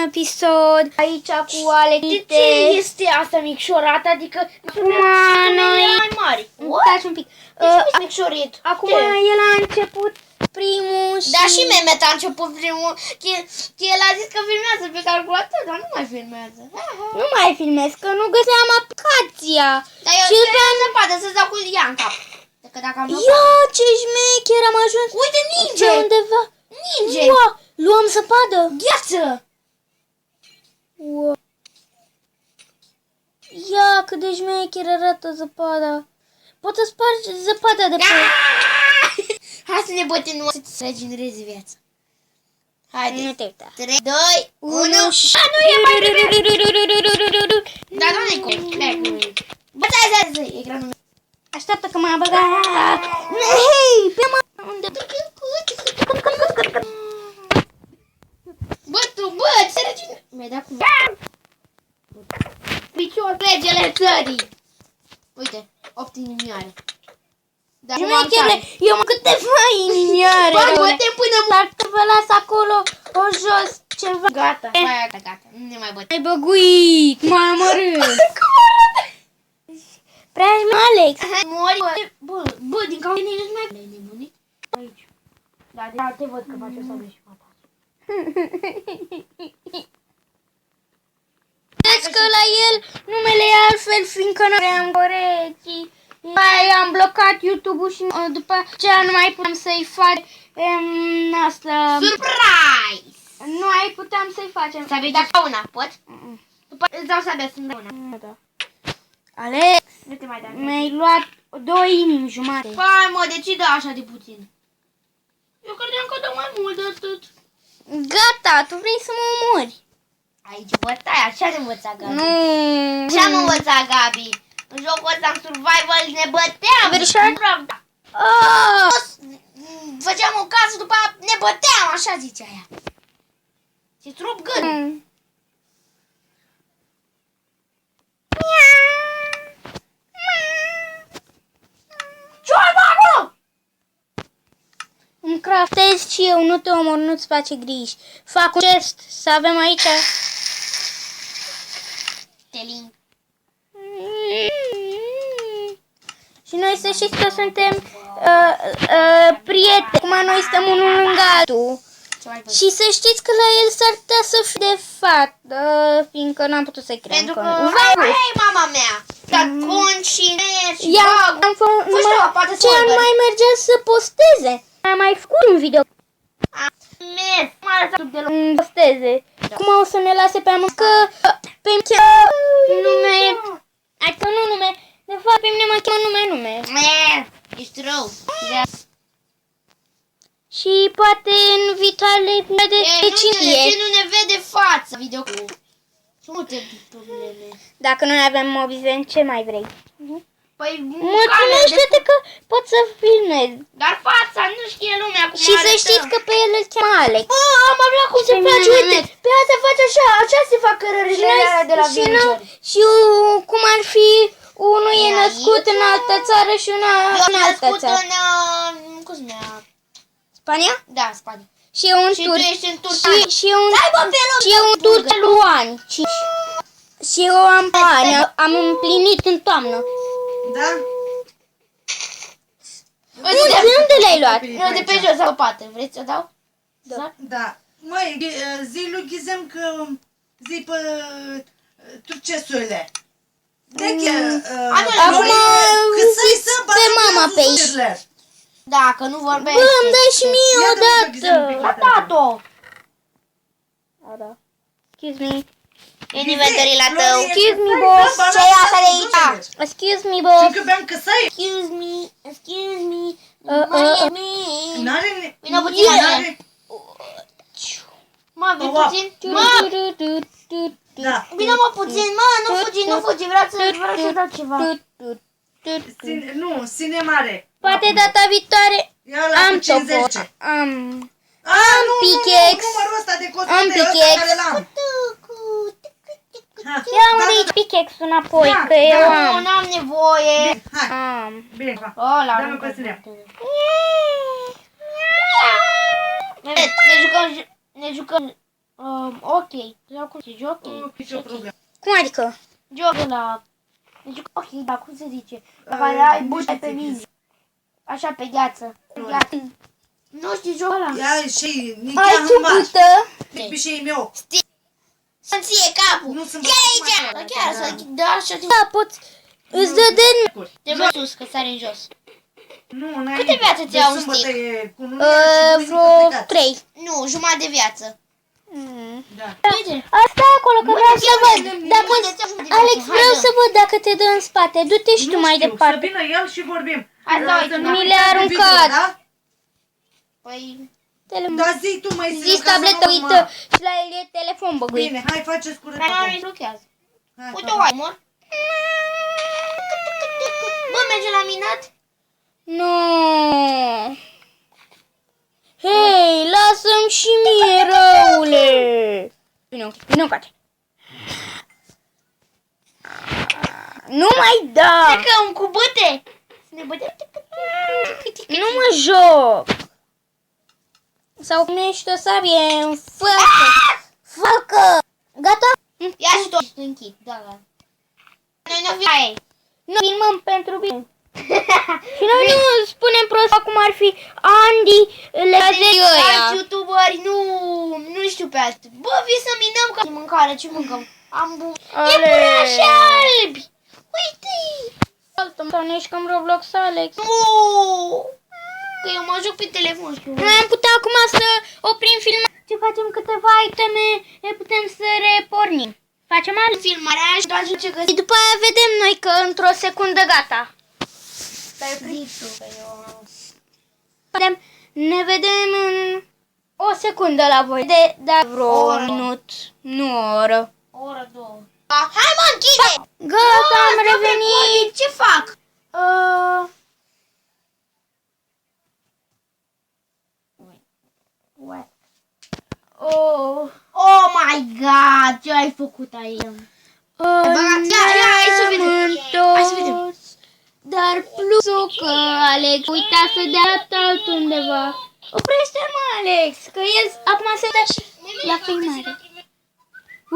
episod aici cu Alexite. De ce este asta micșorat? Adică noi mai mari. Stați un pic. Ce micșorit? Acum el a început primul și... Da, și Mehmet a început primul. El a zis că filmează pe calculator, dar nu mai filmează. Nu mai filmez, că nu găseam aplicația. Dar eu trebuie să poate să-ți dau cu ea în cap. Că dacă am Ia, ce șmecher, am ajuns. Uite, ninge! Undeva. Ninge! Ua, luam zăpadă. Gheață! Ua. Ia, cât de șmecher arată zăpada. Pot să spargi zăpada de pe... Hai să ne bătem, nu să te regenerezi viața. Haide. Nu te uita. 3, 2, 1 și... nu e mai Dar nu-i cum. Bă, stai, ecranul. Așteaptă că m-a băgat. Hei, pe unde? Bă, ți regenerezi. Mi-ai dat cu... Picior, regele țării. Uite, 8 inimioare. Dar eu mă câteva inimioare. Bă, bătem până dacă vă las acolo, o jos, ceva. Gata, gata, nu ne mai bătem. Ai băguit, m-a amărât. Prea Alex. Mori. Bă, din cauza nici nu mai nebunit. Aici. Da, te văd că faci o sabie și mata. Vedeți că la el numele e altfel, fiindcă nu aveam corecții. Mai am blocat YouTube-ul și după aceea nu mai puteam să-i facem asta. Surprise! Nu mai puteam să-i facem. Sabie dacă una, pot? După îți dau sabia să-mi dau una. Da. Alex, Nu te mai dau. mi-ai luat 2 inimi jumate. Hai mă, de ce dă așa de puțin? Eu credeam că dă mai mult de atât. Gata, tu vrei să mă omori. Aici bătaia, așa ne învăța Gabi. Nu. Așa am învățat Gabi. În jocul ăsta în survival ne băteam. Verișor? Făceam o casă, după aia ne băteam, așa zicea ea. Ți-ți rup gând. Ce ai bă acolo? Îmi craftez și eu, nu te omor, nu-ți face griji. Fac un gest să avem aici. Telin. Și noi să știți că suntem prieteni. Acum noi stăm unul lângă altul. Și să știți că la el s-ar putea să fie de fată, fiindcă n-am putut să-i creăm. Pentru că... Hai, mama mea! Dar și și ce nu mai mergea să posteze. Am mai făcut un video. Posteze. Cum o să ne lase pe amândoi? Că pe nume... Adică nu nume. De fapt, pe mine mă cheamă nume. Ești rău. Și poate în viitoarele de cine e. Nu ne vede fața video cu multe probleme. Dacă noi avem mobizen, ce mai vrei? Păi, mulțumește-te că pot să filmez. Dar fața nu știe lumea cum și să știți că pe el îl cheamă Alex. Am aflat cum se face, uite. Pe asta face așa, așa se fac cărările de la Vinger. Și cum ar fi, unul e născut în altă țară și una în altă țară. Eu am născut în, cum se numea? Spania? Da, Spania. Și eu în Turcia. Și tu ești în Turcia. Și eu în Turcia lui ani. Și eu am ani, am împlinit în toamnă. Da? Unde le-ai luat? De pe jos, la o pată. Vreți să o dau? Da. Măi, zi lui Ghizem că zi pe turcesule. Acum pe mama pe aici. Da, că nu vorbește. Bă, îmi dai și mie odată. Tata! Da. Excuse me. E inventory la tău. Excuse me, boss. Ce e asta de aici? Excuse me, boss. Și că beam căsăie. Excuse me, excuse me. N-are... Vină puțin. Mă, vii puțin? Mă! Da. Vină mă puțin, mă, nu fugi, vreau să dau ceva. Nu, sine mare. Poate data viitoare am topor. Am pickaxe. Am pickaxe. Ia unde e pickaxe înapoi, că eu am. Nu, n-am nevoie. Am. Bine, Dă-mi pe sine. Ne jucăm Ok. Jocul ce joc? Nicio problemă. Cum adică? Jocul la... Deci, ok, dar cum se zice? La care ai bușe pe minge. Așa, pe gheață. Pe gheață. Nu știi jocul ăla? Ia și Ai nichea în maș. ciubută? Pișei meu. Să-mi ție capul. Nu sunt Chiar bătut aici. mai Chiar tare, să... Da, așa te... Da, poți... Îți dă de... Te văd sus, că sari în jos. Nu, n-ai. Câte viațe ți iau un sâmbătă stick? e cu numirea și Vreo duminică plecați. 3. Nu, jumătate de viață. Da. Uite. Asta e acolo, că vreau să văd. Dacă... Alex, Hai, vreau dă. să văd dacă te dă în spate. Du-te și tu Nu mai știu, departe. Să vină el și vorbim. Hai, da, uite, Să-mi mi le-a aplicați de video, aruncat. Da? Păi... Da, zi tu mai Zis tabletă, uită. Și la el e telefon băguit. Bine, hai, faceți curăț Dar nu acum. îi blochează. Hai, Uite, pa, o ai, mor. Bă, merge la minat? Nu. Hei, lasă-mi și mie, răule. Vino, cate. Nu mai da. Plecăm cu băte. Să ne bătem. Nu mă joc. Sau punești o sabie în facă. Facă. Gata? Ia și tot. Închid, da, da. Noi nu ai. Nu, filmăm pentru bine. Și noi nu spunem prost cum ar fi Andy Alți ăia. youtuberi, nu știu pe alții. Bă, vii să minăm ca mâncare, ce mâncăm? Am Ale. E până așa albi. Uite. Sau ne jucăm Roblox, Alex. Nu. Că eu mă joc pe telefon și eu. Noi am putea acum să oprim filmarea. Ce facem câteva iteme, ne putem să repornim. Facem alt Filmarea și doar ce găsim. și după aia vedem noi că într-o secundă gata. Ne vedem în o secundă la voi. De vreo O oră. minut, nu o oră. O oră, două. Hai mă, închide! Gata, am revenit. Ce fac? Oh my god, ce ai făcut aici? Hai să vedem. Hai să vedem. Dar plusul că Alex uita să dea altundeva. Oprește-mă, Alex, că el acum se dă la filmare.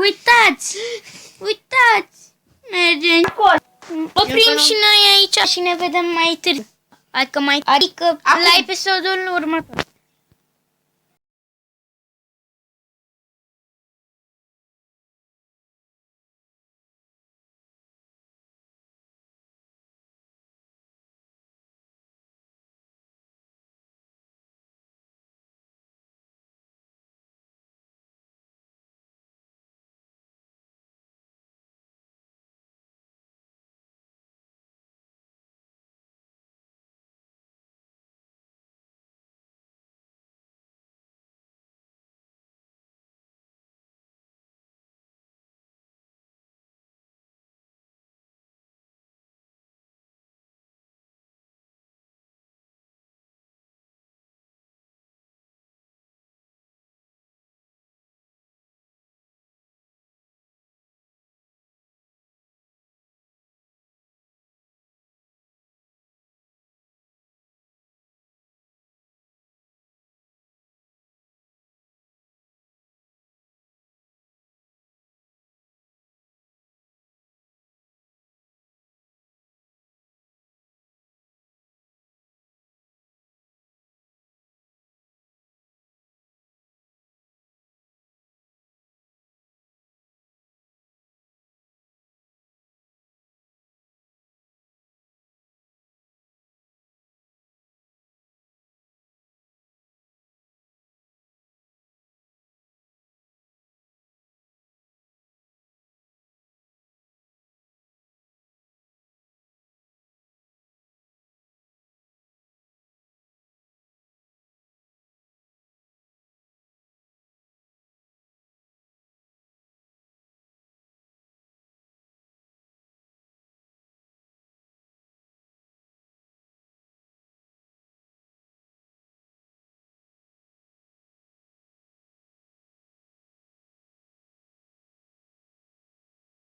Uitați! Uitați! Mergem. Oprim și noi aici și ne vedem mai târziu. Adică la episodul următor.